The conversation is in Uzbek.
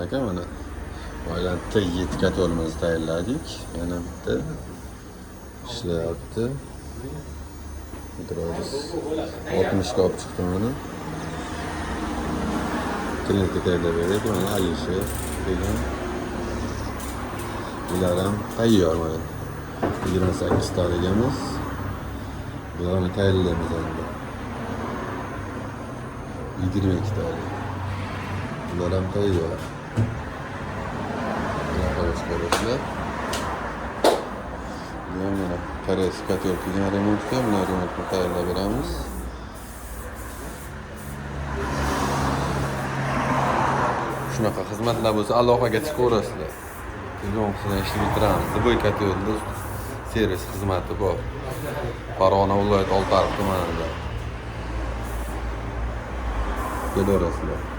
aka mana Toylandda 7 katolimizni tayyorladik. Yana bitta ishlayapti. Biroz 60 ga olib chiqdim buni. Klientga tayyorlab berdik. Mana Alisher degan. Bular ham tayyor mana. 28 taligimiz. Bularni tayyorlaymiz endi. 22 talik. Bular ham tayyor. Ko'rishlar. Yana Paris katolkiga remontga, buni remontni tayyorlab beramiz. Shunaqa xizmatlar bo'lsa aloqaga chiqaverasizlar. Telefon qilib ishni bitiramiz. Ziboy katolda servis xizmati bor. Farg'ona viloyati Oltiariq tumanida. Kelaverasizlar.